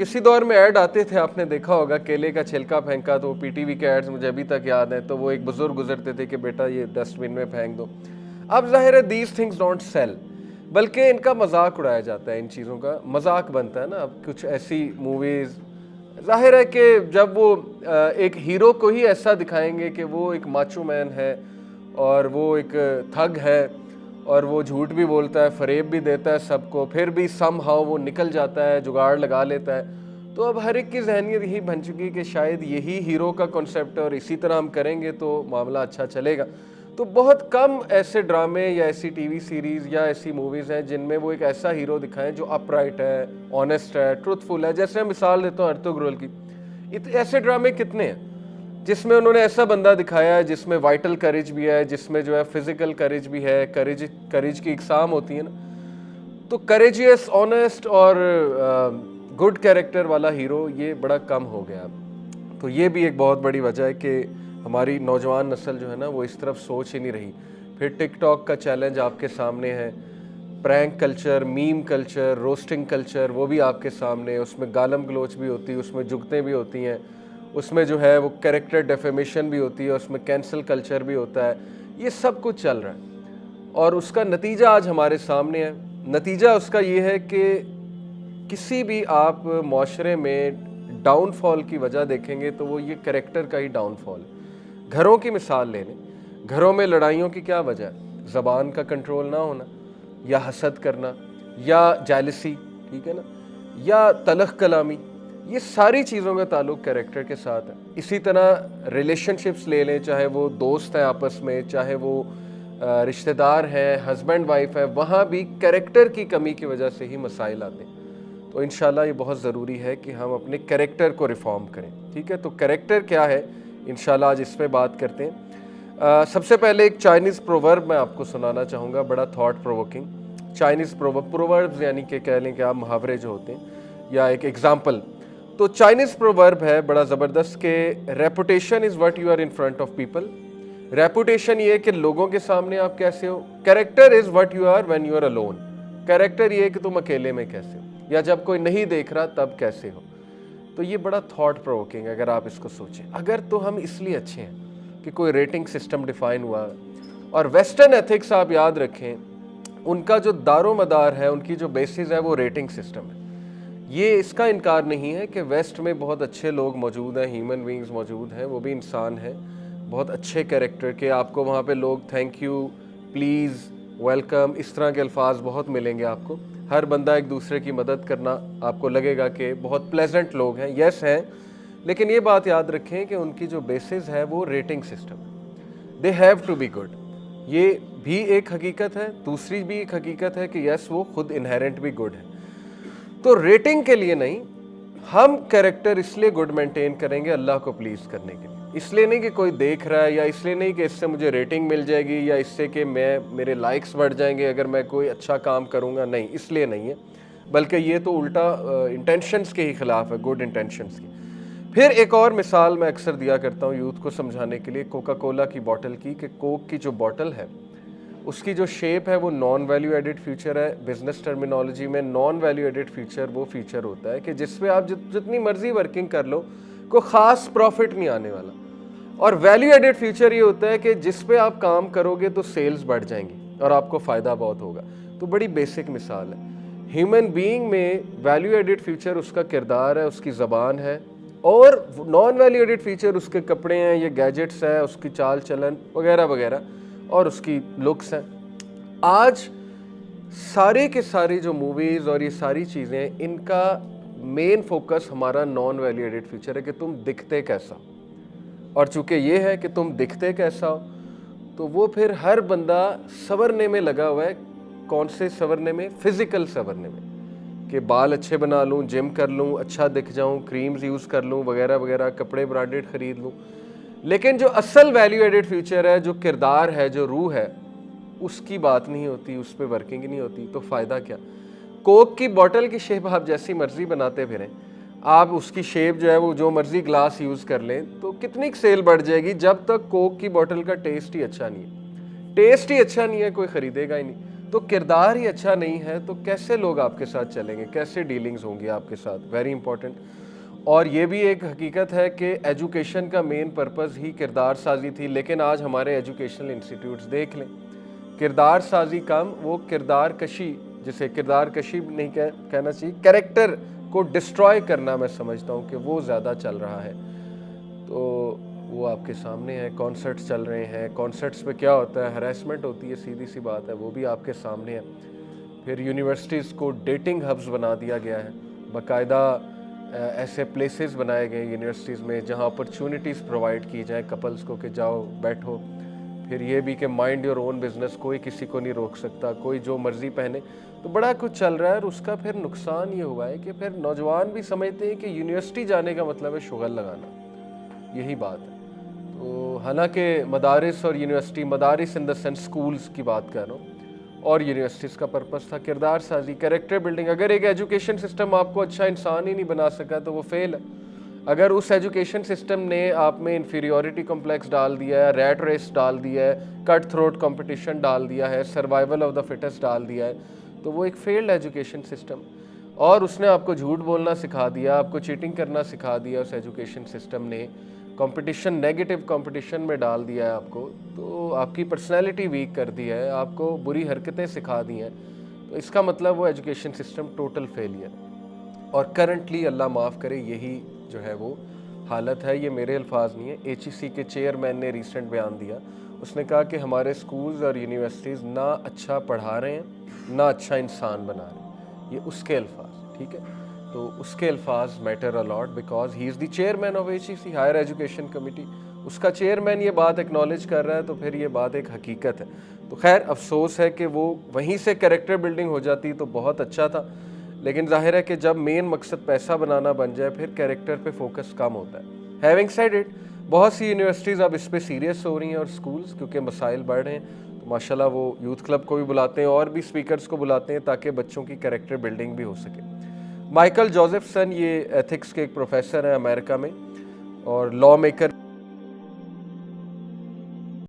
किसी दौर में ऐड आते थे, आपने देखा होगा, केले का छिलका फेंका, तो पीटीवी के एड्स मुझे अभी तक याद है, तो वो एक बुजुर्ग गुजरते थे कि बेटा ये डस्टबिन में फेंक दो। अब जाहिर है दीज थिंग्स डोंट सेल, बल्कि इनका मजाक उड़ाया जाता है, इन चीज़ों का मजाक बनता है ना। अब कुछ ऐसी मूवीज़, जाहिर है कि जब वो एक हीरो को ही ऐसा दिखाएंगे कि वो एक माचो मैन है और वो एक थग है और वो झूठ भी बोलता है, फरेब भी देता है सबको, फिर भी समहाउ वो निकल जाता है, जुगाड़ लगा लेता है, तो अब हर एक की जहनियत यही बन चुकी कि शायद यही हीरो का कॉन्सेप्ट है और इसी तरह हम करेंगे तो मामला अच्छा चलेगा। तो बहुत कम ऐसे ड्रामे या ऐसी टीवी सीरीज़ या ऐसी मूवीज़ हैं जिनमें वो एक ऐसा हीरो दिखाएं जो अपराइट है, ऑनेस्ट है, ट्रुथफुल है। जैसे मैं मिसाल देता हूँ अर्तुगरुल की, ऐसे ड्रामे कितने हैं जिसमें उन्होंने ऐसा बंदा दिखाया है जिसमें वाइटल करेज भी है, जिसमें जो है फिजिकल करेज भी है, करेज की इकसाम होती है ना। तो करेजियस, ऑनेस्ट और गुड कैरेक्टर वाला हीरो ये बड़ा कम हो गया। तो ये भी एक बहुत बड़ी वजह है कि हमारी नौजवान नस्ल जो है ना वो इस तरफ सोच ही नहीं रही। फिर टिकटॉक का चैलेंज आपके सामने है, prank culture, meme culture, roasting culture, वो भी आपके सामने है। उसमें गालम गलोच भी होती है, उसमें जुगतें भी होती हैं, उसमें जो है वो कैरेक्टर डेफेमेशन भी होती है, उसमें कैंसल कल्चर भी होता है। ये सब कुछ चल रहा है और उसका नतीजा आज हमारे सामने है। नतीजा उसका ये है कि किसी भी आप माशरे में डाउनफॉल की वजह देखेंगे तो वो ये कैरेक्टर का ही डाउनफॉल है। घरों की मिसाल ले लें, घरों में लड़ाइयों की क्या वजह है? ज़बान का कंट्रोल ना होना, या हसद करना, या जेलसी, ठीक है ना, या तलख कलामी, ये सारी चीज़ों का ताल्लुक कैरेक्टर के साथ है। इसी तरह रिलेशनशिप्स ले लें, चाहे वो दोस्त है आपस में, चाहे वो रिश्तेदार है, हस्बैंड वाइफ है, वहाँ भी कैरेक्टर की कमी की वजह से ही मसाइल आते हैं। तो इंशाल्लाह ये बहुत ज़रूरी है कि हम अपने कैरेक्टर को रिफॉर्म करें, ठीक है। तो कैरेक्टर क्या है, इंशाल्लाह आज इस पे बात करते हैं। सबसे पहले एक चाइनीज़ प्रोवर्ब मैं आपको सुनाना चाहूँगा, बड़ा थॉट प्रोवोकिंग। चाइनीज़ प्रोवर्ब्स यानी कि कह लें कि आप मुहावरे जो होते हैं, या एक एग्जाम्पल। तो चाइनीज़ प्रोवर्ब है बड़ा ज़बरदस्त कि reputation is what you are in front of people. Reputation ये है कि लोगों के सामने आप कैसे हो। Character is what you are when you are alone. Character ये है कि तुम अकेले में कैसे हो, या जब कोई नहीं देख रहा तब कैसे हो। तो ये बड़ा थॉट प्रोवोकिंग है अगर आप इसको सोचें। अगर तो हम इसलिए अच्छे हैं कि कोई रेटिंग सिस्टम डिफाइन हुआ, और वेस्टर्न एथिक्स आप याद रखें, उनका जो दारो मदार है, उनकी जो बेसिस है वो रेटिंग सिस्टम है। ये इसका इनकार नहीं है कि वेस्ट में बहुत अच्छे लोग मौजूद हैं, ह्यूमन बींग्स मौजूद हैं, वो भी इंसान हैं, बहुत अच्छे कैरेक्टर के। आपको वहाँ पे लोग थैंक यू, प्लीज़, वेलकम, इस तरह के अल्फाज बहुत मिलेंगे आपको। हर बंदा एक दूसरे की मदद करना, आपको लगेगा कि बहुत प्लेजेंट लोग हैं। यस हैं, लेकिन ये बात याद रखें कि उनकी जो बेसिस है वो रेटिंग सिस्टम है। They have to be good, ये भी एक हकीकत है। दूसरी भी एक हकीकत है कि यस वो खुद इनहेरेंट भी गुड है। तो रेटिंग के लिए नहीं, हम कैरेक्टर इसलिए गुड मेंटेन करेंगे अल्लाह को प्लीज़ करने के लिए। इसलिए नहीं कि कोई देख रहा है, या इसलिए नहीं कि इससे मुझे रेटिंग मिल जाएगी, या इससे कि मेरे लाइक्स बढ़ जाएंगे अगर मैं कोई अच्छा काम करूँगा। नहीं, इसलिए नहीं है, बल्कि ये तो उल्टा इंटेंशंस के ही ख़िलाफ़ है, गुड इंटेंशंस की। फिर एक और मिसाल मैं अक्सर दिया करता हूँ यूथ को समझाने के लिए, कोका कोला की बॉटल की, कि कोक की जो बॉटल है उसकी जो शेप है वो नॉन वैल्यू एडेड फीचर है। बिजनेस टर्मिनोलॉजी में नॉन वैल्यू एडेड फीचर वो फीचर होता है कि जिसपे आप जितनी मर्जी वर्किंग कर लो कोई ख़ास प्रॉफिट नहीं आने वाला। और वैल्यू एडेड फीचर ये होता है कि जिस पे आप काम करोगे तो सेल्स बढ़ जाएंगी और आपको फ़ायदा बहुत होगा। तो बड़ी बेसिक मिसाल है। ह्यूमन बीइंग में वैल्यू एडेड फीचर उसका किरदार है, उसकी ज़बान है, और नॉन वैल्यू एडेड फीचर उसके कपड़े हैं, ये गैजेट्स है, उसकी चाल चलन वगैरह वगैरह, और उसकी लुक्स हैं। आज सारे के सारी जो मूवीज़ और ये सारी चीज़ें, इनका मेन फोकस हमारा नॉन वैल्यू एडेड फीचर है कि तुम दिखते कैसा हो। और चूँकि ये है कि तुम दिखते कैसा हो, तो वो फिर हर बंदा संवरने में लगा हुआ है। कौन से संवरने में? फ़िज़िकल संवरने में, कि बाल अच्छे बना लूँ, जिम कर लूँ, अच्छा दिख जाऊँ, क्रीम्स यूज़ कर लूँ वगैरह वगैरह, कपड़े ब्रांडेड ख़रीद लूँ। लेकिन जो असल वैल्यू एडेड फ्यूचर है, जो किरदार है, जो रूह है, उसकी बात नहीं होती, उस पर वर्किंग नहीं होती। तो फ़ायदा क्या? कोक की बॉटल की शेप आप जैसी मर्ज़ी बनाते फिरें, आप उसकी शेप जो है वो जो मर्ज़ी ग्लास यूज़ कर लें, तो कितनी सेल बढ़ जाएगी जब तक कोक की बॉटल का टेस्ट ही अच्छा नहीं है। टेस्ट ही अच्छा नहीं है, कोई ख़रीदेगा ही नहीं। तो किरदार ही अच्छा नहीं है तो कैसे लोग आपके साथ चलेंगे, कैसे डीलिंग्स होंगी आपके साथ, वेरी इंपॉर्टेंट। और ये भी एक हकीकत है कि एजुकेशन का मेन पर्पस ही किरदार साजी थी, लेकिन आज हमारे एजुकेशनल इंस्टीट्यूट्स देख लें, किरदार साजी कम, वो किरदार कशी, जिसे किरदार कशी नहीं कहना चाहिए, कैरेक्टर को डिस्ट्रॉय करना मैं समझता हूँ कि वो ज़्यादा चल रहा है। तो वो आपके सामने है, कॉन्सर्ट्स चल रहे हैं, कॉन्सर्ट्स पे क्या होता है, हरासमेंट होती है, सीधी सी बात है, वो भी आपके सामने है। फिर यूनिवर्सिटीज़ को डेटिंग हब्स बना दिया गया है, बाकायदा ऐसे प्लेसेस बनाए गए यूनिवर्सिटीज़ में जहाँ अपॉर्चुनिटीज़ प्रोवाइड की जाए कपल्स को कि जाओ बैठो। फिर ये भी कि माइंड योर ओन बिजनेस, कोई किसी को नहीं रोक सकता, कोई जो मर्ज़ी पहने, तो बड़ा कुछ चल रहा है। और उसका फिर नुकसान ये हुआ है कि फिर नौजवान भी समझते हैं कि यूनिवर्सिटी जाने का मतलब है शुगल लगाना, यही बात है। तो हालांकि मदारिस और यूनिवर्सिटी, मदारिस इन द सेंस स्कूल्स की बात कर रहा हूँ, और यूनिवर्सिटीज़ का पर्पस था किरदार साजी, कैरेक्टर बिल्डिंग। अगर एक एजुकेशन सिस्टम आपको अच्छा इंसान ही नहीं बना सका तो वो फेल है। अगर उस एजुकेशन सिस्टम ने आप में इन्फीरियोरिटी कॉम्प्लेक्स डाल दिया है, रैट रेस डाल दिया है, कट थ्रोट कंपटीशन डाल दिया है, सर्वाइवल ऑफ द फिटेस्ट डाल दिया है, तो वो एक फेल्ड एजुकेशन सिस्टम। और उसने आपको झूठ बोलना सिखा दिया, आपको चीटिंग करना सिखा दिया उस एजुकेशन सिस्टम ने, कंपटीशन, नेगेटिव कंपटीशन में डाल दिया है आपको, तो आपकी पर्सनैलिटी वीक कर दी है, आपको बुरी हरकतें सिखा दी हैं, तो इसका मतलब वो एजुकेशन सिस्टम टोटल फेलियर। और करंटली अल्लाह माफ़ करे यही जो है वो हालत है। ये मेरे अल्फाज नहीं है, एचईसी के चेयरमैन ने रिसेंट बयान दिया, उसने कहा कि हमारे स्कूल्स और यूनिवर्सिटीज़ ना अच्छा पढ़ा रहे हैं ना अच्छा इंसान बना रहे हैं, ये उसके अल्फाज, ठीक है। तो उसके अल्फाज matter a lot because he is the chairman of HEC, higher education committee, उसका चेयरमैन ये बात एक्नॉलेज कर रहा है, तो फिर ये बात एक हकीकत है। तो खैर अफसोस है कि वो वहीं से कैरेक्टर बिल्डिंग हो जाती तो बहुत अच्छा था, लेकिन जाहिर है कि जब मेन मकसद पैसा बनाना बन जाए फिर कैरेक्टर पे फोकस कम होता है। हैविंग सेड इट, बहुत सी यूनिवर्सिटीज़ अब इस पे सीरियस हो रही हैं और स्कूल्स, क्योंकि मसाइल बढ़ रहे हैं, तो माशाल्लाह वो यूथ क्लब को भी बुलाते हैं और भी स्पीकर्स को बुलाते हैं ताकि बच्चों की कैरेक्टर बिल्डिंग भी हो सके। माइकल जोसेफसन ये एथिक्स के एक प्रोफेसर हैं अमेरिका में और लॉ मेकर